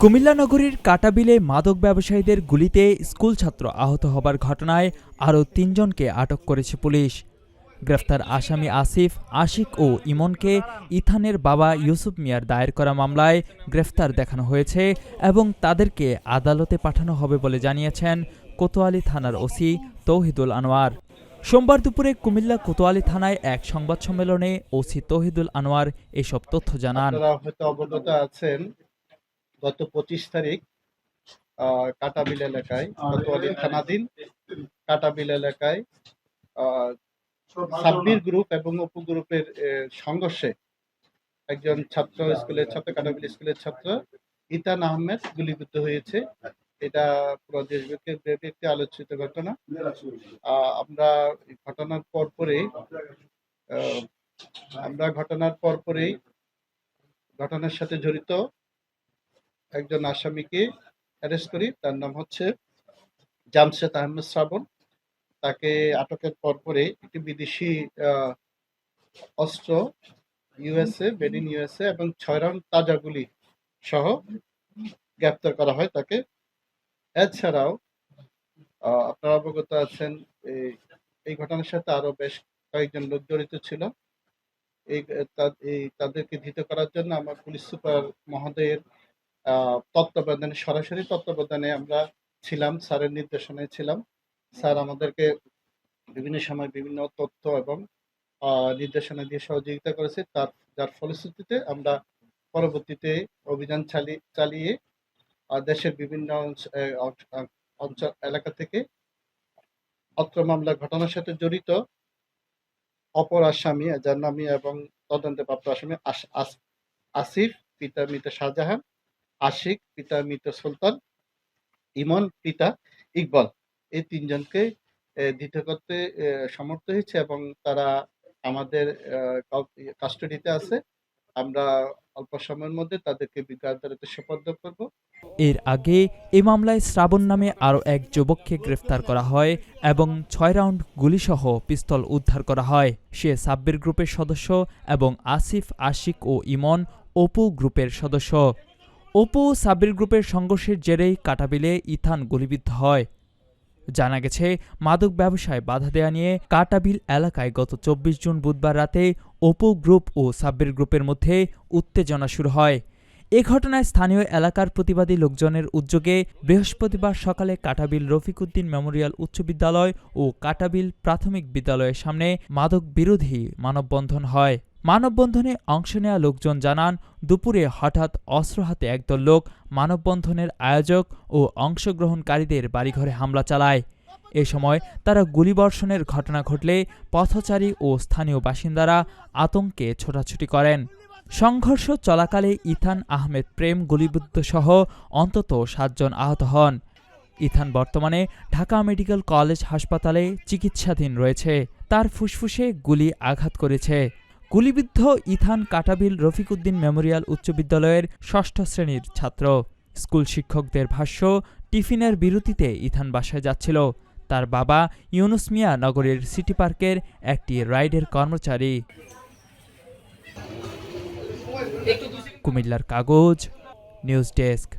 কুমিল্লা নগরীর কাটাবিলে মাদক ব্যবসায়ীদের গুলিতে স্কুল ছাত্র আহত হবার ঘটনায় আরও ৩ জনকে আটক করেছে পুলিশ। গ্রেফতার আসামি আসিফ, আশিক ও ইমনকে ইথানের বাবা ইউসুফ মিয়ার দায়ের করা মামলায় গ্রেফতার দেখানো হয়েছে এবং তাদেরকে আদালতে পাঠানো হবে বলে জানিয়েছেন কোতোয়ালী থানার ওসি তৌহিদুল আনোয়ার। সোমবার দুপুরে কুমিল্লা কোতোয়ালী থানায় এক সংবাদ সম্মেলনে ওসি তৌহিদুল আনোয়ার এসব তথ্য জানান। গত ২৫ তারিখ কাটাবিল এলাকায় কোতোয়ালী থানাধীন কাটাবিল এলাকায় সাব্বির গ্রুপ এবং অপু গ্রুপের সংঘর্ষে একজন কাটাবিল স্কুলের ছাত্র ইতান আহমেদ গুলিবিদ্ধ হয়েছে। এটা পুরো দেশব্যাপী একটি আলোচিত ঘটনা। আমরা ঘটনার পরপরই ঘটনার সাথে জড়িত একজন আসামিকে অ্যারেস্ট করি। তার নাম হচ্ছে জামশেদ আহমেদ শ্রাবণ। তাকে আটকের পরপরই একটি বিদেশি অস্ত্র মেড ইন ইউএসএ এবং ৬ রাউন্ড তাজা গুলি সহ গ্রেপ্তার করা হয় তাকে। এছাড়াও আপনারা অবগত আছেন এই ঘটনার সাথে আরো বেশ কয়েকজন লোক জড়িত ছিল। তাদেরকে ধৃত করার জন্য আমার পুলিশ সুপার মহোদয়ের সরাসরি তত্ত্বাবধানে আমরা ছিলাম, স্যারের নির্দেশনায় ছিলাম। স্যার আমাদেরকে বিভিন্ন সময় বিভিন্ন তথ্য এবং নির্দেশনা দিয়ে সহযোগিতা করেছে। যার ফলশ্রুতিতে আমরা পরবর্তীতে অভিযান চালিয়ে দেশের বিভিন্ন অঞ্চল এলাকা থেকে অত্র মামলার ঘটনার সাথে জড়িত অপর আসামি, যার নামে এবং তদন্তপ্রাপ্ত আসামি আসিফ পিতা মৃত শাহজাহান, আশিক পিতা মৃত সুলতান, ইমন পিতা ইকবাল, এই ৩ জনকে ধৃত করতে সমর্থ হয়েছে এবং তারা আমাদের কাস্টডিতে আছে। আমরা অল্প সময়ের মধ্যে তাদেরকে বিজ্ঞ আদালতে সোপর্দ করব। এর আগে এই মামলায় শ্রাবণ নামে আরও এক যুবককে গ্রেফতার করা হয় এবং ৬ রাউন্ড গুলিসহ পিস্তল উদ্ধার করা হয়। সে সাব্বির গ্রুপের সদস্য এবং আসিফ, আশিক ও ইমন অপু গ্রুপের সদস্য। অপু সাব্বির গ্রুপের সংঘর্ষের জেরেই কাটাবিলে ইথান গুলিবিদ্ধ হয়। জানা গেছে, মাদক ব্যবসায় বাধা দেয়া নিয়ে কাটাবিল এলাকায় গত ২৪ জুন বুধবার রাতে অপু গ্রুপ ও সাব্বির গ্রুপের মধ্যে উত্তেজনা শুরু হয়। এ ঘটনায় স্থানীয় এলাকার প্রতিবাদী লোকজনের উদ্যোগে বৃহস্পতিবার সকালে কাটাবিল রফিকুদ্দিন মেমোরিয়াল উচ্চ বিদ্যালয় ও কাটাবিল প্রাথমিক বিদ্যালয়ের সামনে মাদক বিরোধী মানববন্ধন হয়। মানববন্ধনে অংশ নেওয়া লোকজন জানান, দুপুরে হঠাৎ অস্ত্র হাতে একদল লোক মানববন্ধনের আয়োজক ও অংশগ্রহণকারীদের বাড়িঘরে হামলা চালায়। এ সময় তারা গুলিবর্ষণের ঘটনা ঘটলে পথচারী ও স্থানীয় বাসিন্দারা আতঙ্কে ছোটাছুটি করেন। সংঘর্ষ চলাকালে ইথান আহমেদ প্রেম গুলিবিদ্ধ সহ অন্তত ৭ জন আহত হন। ইথান বর্তমানে ঢাকা মেডিকেল কলেজ হাসপাতালে চিকিৎসাধীন রয়েছে। তার ফুসফুসে গুলি আঘাত করেছে। গুলিবিদ্ধ ইথান কাটাবিল রফিকুদ্দিন মেমোরিয়াল উচ্চ বিদ্যালয়ের ৬ষ্ঠ শ্রেণীর ছাত্র। স্কুল শিক্ষকদের ভাষ্য, টিফিনের বিরতিতে ইথান বাসায় যাচ্ছিল। তার বাবা ইউনুস মিয়া নগরের সিটি পার্কের একটি রাইডের কর্মচারী। কুমিল্লার কাগজ, নিউজ ডেস্ক।